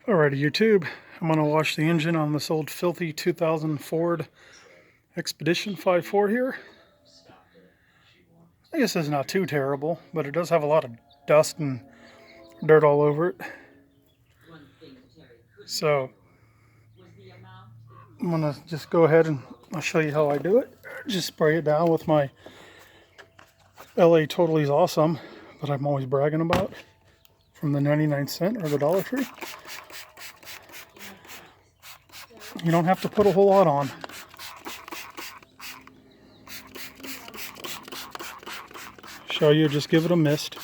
Alrighty, YouTube. I'm going to wash the engine on this old filthy 2000 Ford Expedition 5.4 here. I guess it's not too terrible, but it does have a lot of dust and dirt all over it. So I'm going to just go ahead and I'll show you how I do it. Just spray it down with my LA Totally Awesome that I'm always bragging about from the 99-cent or the Dollar Tree. You don't have to put a whole lot on. Show you, just give it a mist.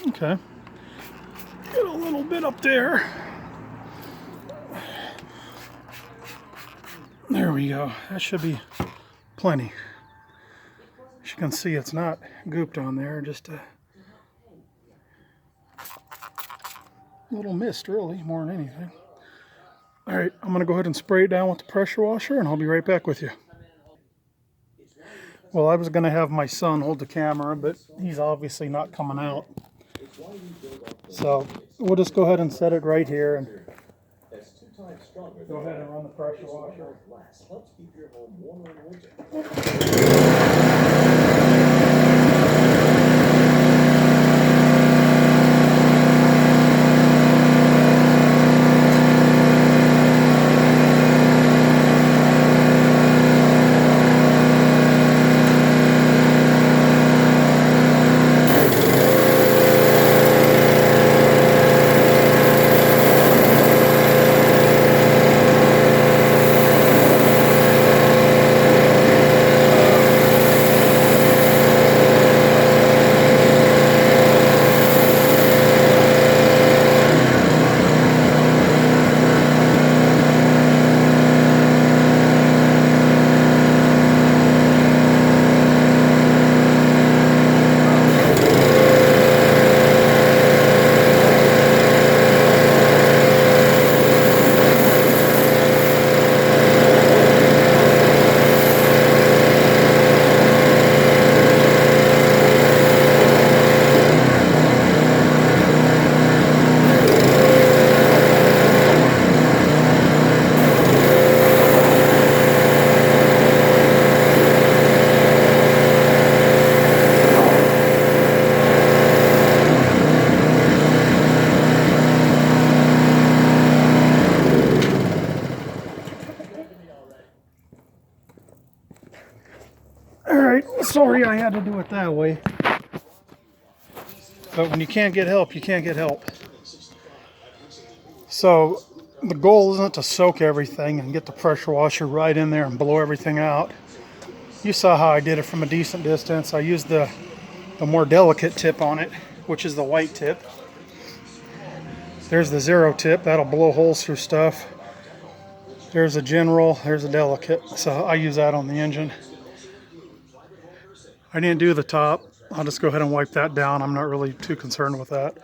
Okay, get a little bit up there. There we go. That should be plenty. As you can see, it's not gooped on there, just a little mist, really, more than anything. All right, I'm going to go ahead and spray it down with the pressure washer, and I'll be right back with you. Well, I was going to have my son hold the camera, but he's obviously not coming out. So we'll just go ahead and set it right here and go ahead and run the pressure washer. Alright, sorry I had to do it that way. But when you can't get help, you can't get help. So the goal isn't to soak everything and get the pressure washer right in there and blow everything out. You saw how I did it from a decent distance. I used the more delicate tip on it, which is the white tip. There's the zero tip, that'll blow holes through stuff. There's a general, there's a delicate, so I use that on the engine. I didn't do the top. I'll just go ahead and wipe that down. I'm not really too concerned with that.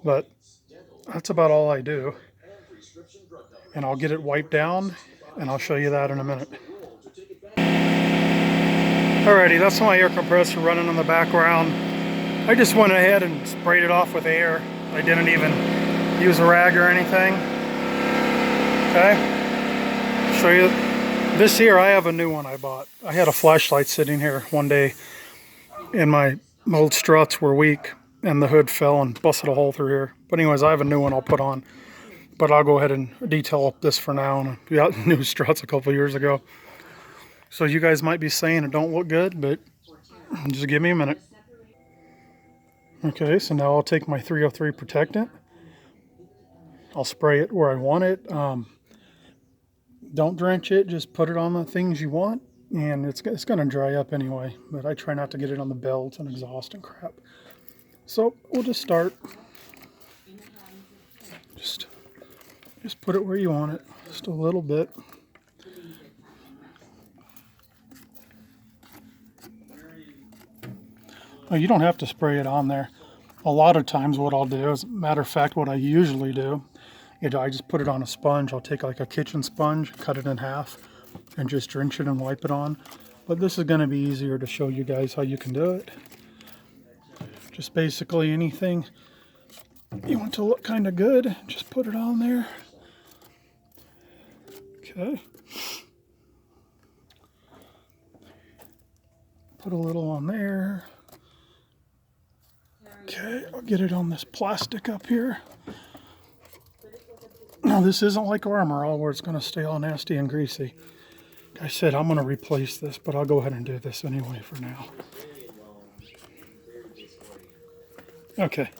But that's about all I do. And I'll get it wiped down, and I'll show you that in a minute. Alrighty, that's my air compressor running in the background. I just went ahead and sprayed it off with air. I didn't even use a rag or anything. Okay, show you. This here, I have a new one I bought. I had a flashlight sitting here one day, and my old struts were weak, and the hood fell and busted a hole through here. But anyways, I have a new one I'll put on. But I'll go ahead and detail this for now. And we got new struts a couple years ago. So you guys might be saying it don't look good, but just give me a minute. Okay, so now I'll take my 303 protectant. I'll spray it where I want it. Don't drench it, just put it on the things you want, and it's going to dry up anyway, but I try not to get it on the belts and exhaust and crap. So we'll just start. Just put it where you want it, just a little bit. Oh, you don't have to spray it on there. A lot of times what I'll do, as a matter of fact, what I usually do, is I just put it on a sponge. I'll take like a kitchen sponge, cut it in half, and just drench it and wipe it on. But this is going to be easier to show you guys how you can do it. Just basically anything you want to look kind of good, just put it on there. Okay. Put a little on there. Okay, I'll get it on this plastic up here. Now this isn't like Armor All where it's going to stay all nasty and greasy. Like I said, I'm going to replace this, but I'll go ahead and do this anyway for now. Okay.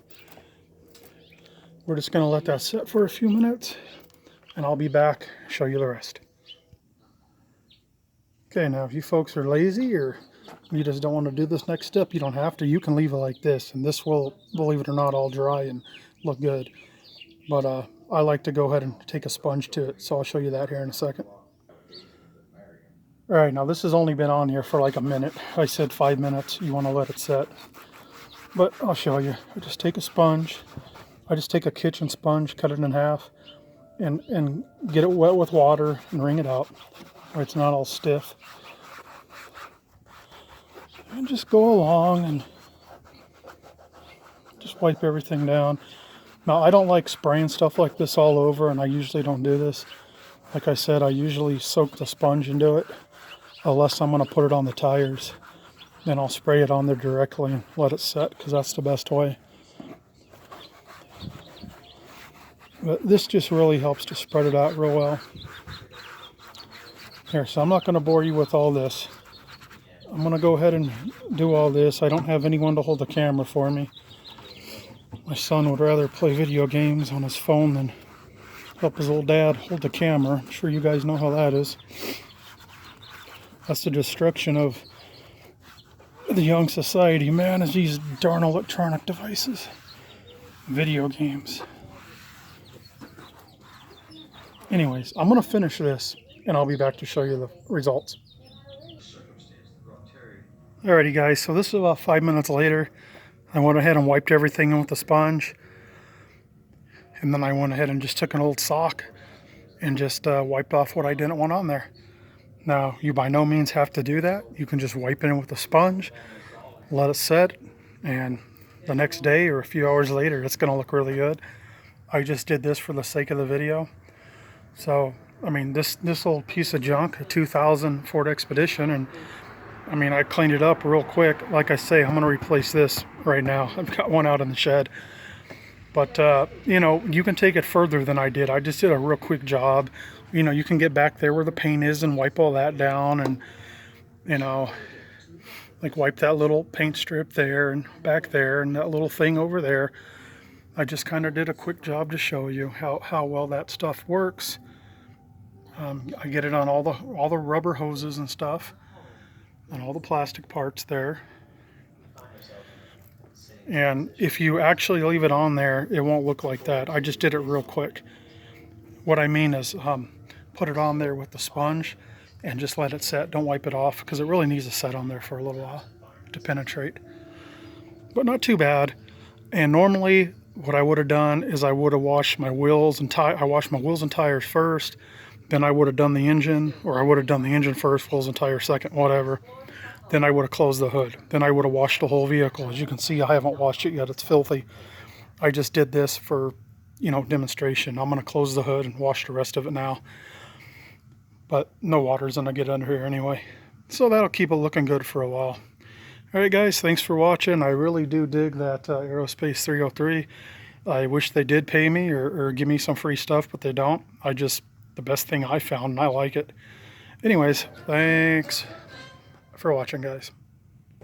We're just going to let that sit for a few minutes, and I'll be back, show you the rest. Okay, now if you folks are lazy or you just don't want to do this next step, you don't have to. You can leave it like this, and this will, believe it or not, all dry and look good. But I like to go ahead and take a sponge to it, so I'll show you that here in a second. All right, now this has only been on here for like a minute. I said 5 minutes. You want to let it set. But I'll show you. I just take a sponge. I just take a kitchen sponge, cut it in half, and get it wet with water and wring it out where it's not all stiff. And just go along and just wipe everything down. Now, I don't like spraying stuff like this all over, and I usually don't do this. Like I said, I usually soak the sponge into it, unless I'm going to put it on the tires. Then I'll spray it on there directly and let it set, because that's the best way. But this just really helps to spread it out real well. Here, so I'm not going to bore you with all this. I'm going to go ahead and do all this. I don't have anyone to hold the camera for me. My son would rather play video games on his phone than help his old dad hold the camera. I'm sure you guys know how that is. That's the destruction of the young society, man, is these darn electronic devices. Video games. Anyways, I'm going to finish this, and I'll be back to show you the results. Alrighty guys, so this is about 5 minutes later. I went ahead and wiped everything in with the sponge. And then I went ahead and just took an old sock and just wiped off what I didn't want on there. Now, you by no means have to do that. You can just wipe it in with a sponge, let it set, and the next day or a few hours later, it's going to look really good. I just did this for the sake of the video. So, I mean, this old piece of junk, a 2000 Ford Expedition, and I mean, I cleaned it up real quick. Like I say, I'm going to replace this right now. I've got one out in the shed. But, you know, you can take it further than I did. I just did a real quick job. You know, you can get back there where the paint is and wipe all that down and, you know, like wipe that little paint strip there and back there and that little thing over there. I just kind of did a quick job to show you how well that stuff works. I get it on all the rubber hoses and stuff and all the plastic parts there. And if you actually leave it on there, it won't look like that. I just did it real quick. What I mean is put it on there with the sponge and just let it set. Don't wipe it off because it really needs to set on there for a little while to penetrate. But not too bad. And normally what I would have done is I would have washed my wheels and I washed my wheels and tires first. Then I would have done the engine, or I would have done the engine first, wheels and tires second, whatever. Then I would have closed the hood. Then I would have washed the whole vehicle. As you can see, I haven't washed it yet. It's filthy. I just did this for, you know, demonstration. I'm going to close the hood and wash the rest of it now. But no water's going to get under here anyway. So that'll keep it looking good for a while. All right, guys, thanks for watching. I really do dig that Aerospace 303. I wish they did pay me or give me some free stuff, but they don't. The best thing I found, and I like it. Anyways, thanks for watching, guys.